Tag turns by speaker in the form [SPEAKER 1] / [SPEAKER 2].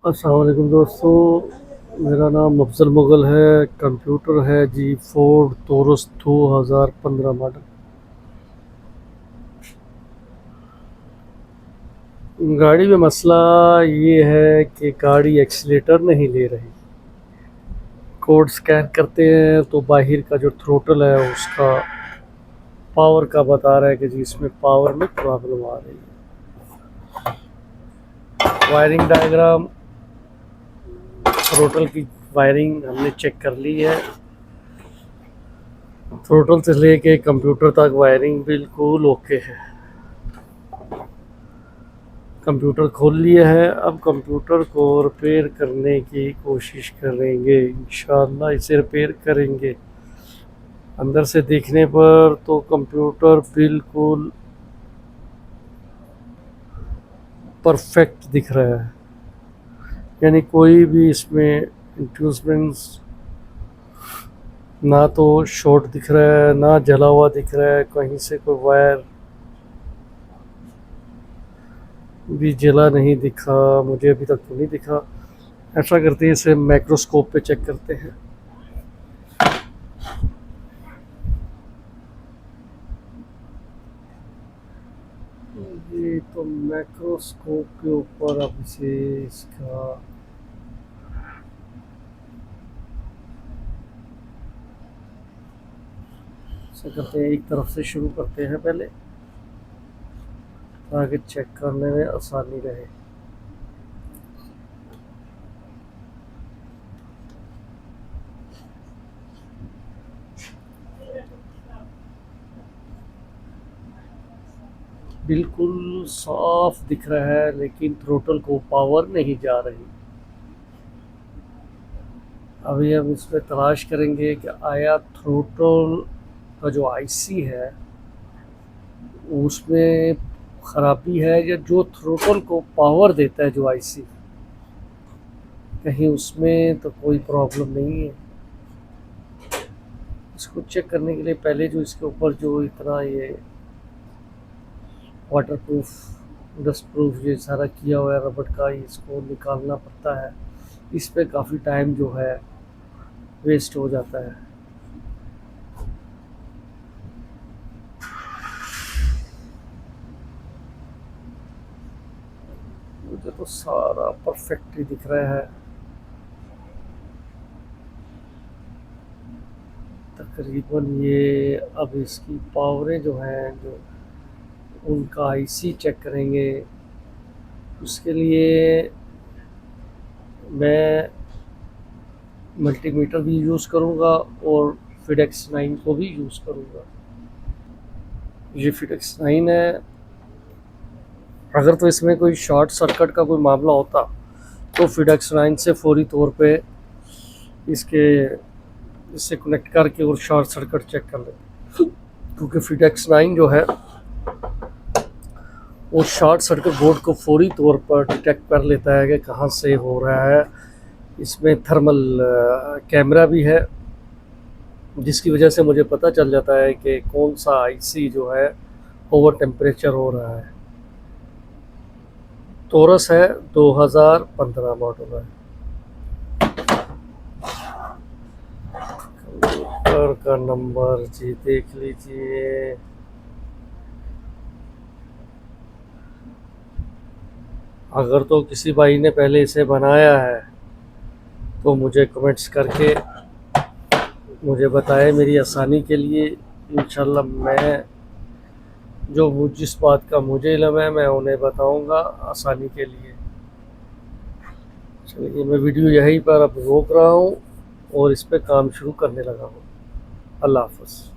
[SPEAKER 1] अस्सलाम वालेकुम दोस्तों, मेरा नाम अफजल मुग़ल है। कंप्यूटर है जी फोर्ड तोरस 2015 मॉडल। गाड़ी में मसला ये है कि गाड़ी एक्सीलेटर नहीं ले रही। कोड स्कैन करते हैं तो बाहर का जो थ्रोटल है उसका पावर का बता रहा है कि जी इसमें पावर में प्रॉब्लम आ रही है। वायरिंग डायग्राम, थ्रोटल की वायरिंग हमने चेक कर ली है। थ्रोटल से लेके कंप्यूटर तक वायरिंग बिल्कुल ओके है। कंप्यूटर खोल लिया है, अब कंप्यूटर को रिपेयर करने की कोशिश करेंगे। इंशाल्लाह इसे रिपेयर करेंगे। अंदर से देखने पर तो कंप्यूटर बिल्कुल परफेक्ट दिख रहा है, यानी कोई भी इसमें इंट्रूजमेंट्स ना तो शॉर्ट दिख रहा है ना जला हुआ दिख रहा है। कहीं से कोई वायर भी जला नहीं दिखा, मुझे अभी तक तो नहीं दिखा। ऐसा करते हैं, इसे माइक्रोस्कोप पे चेक करते हैं। ये तो माइक्रोस्कोप के ऊपर अब इसे इसका ऐसा करते हैं, एक तरफ से शुरू करते हैं पहले, ताकि चेक करने में आसानी रहे। बिल्कुल साफ दिख रहा है, लेकिन थ्रोटल को पावर नहीं जा रही। अभी हम इसमें तलाश करेंगे कि आया थ्रोटल का जो आईसी है उसमें ख़राबी है, या जो थ्रोटल को पावर देता है जो आईसी, कहीं उसमें तो कोई प्रॉब्लम नहीं है। इसको चेक करने के लिए पहले जो इसके ऊपर जो इतना ये वाटर प्रूफ डस्ट प्रूफ ये सारा किया हुआ है रबड़ का, इसको निकालना पड़ता है। इस पे काफ़ी टाइम जो है वेस्ट हो जाता है। मुझे तो सारा परफेक्ट ही दिख रहा है। तकरीबन ये अब इसकी पावरें जो हैं, जो उनका आईसी चेक करेंगे। उसके लिए मैं मल्टीमीटर भी यूज़ करूँगा और फिडेक्स 9 को भी यूज़ करूँगा। ये फिडेक्स 9 है। अगर तो इसमें कोई शॉर्ट सर्किट का कोई मामला होता तो फिडेक्स 9 से फौरी तौर पे इसके इससे कनेक्ट करके और शॉर्ट सर्किट चेक कर लेते, क्योंकि फिडेक्स 9 जो है वो शॉर्ट सर्किट बोर्ड को फौरी तौर पर डिटेक्ट कर लेता है कि कहाँ से हो रहा है। इसमें थर्मल कैमरा भी है, जिसकी वजह से मुझे पता चल जाता है कि कौन सा आईसी जो है ओवर टेम्परेचर हो रहा है। तोरस है, 2015 मॉडल है। कंप्यूटर का नंबर जी देख लीजिए। अगर तो किसी भाई ने पहले इसे बनाया है तो मुझे कमेंट्स करके मुझे बताए, मेरी आसानी के लिए। इंशाल्लाह मैं जो जिस बात का मुझे इल्म है मैं उन्हें बताऊंगा आसानी के लिए। चलिए, मैं वीडियो यहीं पर अब रोक रहा हूँ और इस पर काम शुरू करने लगा हूँ। अल्लाह हाफ़िज़।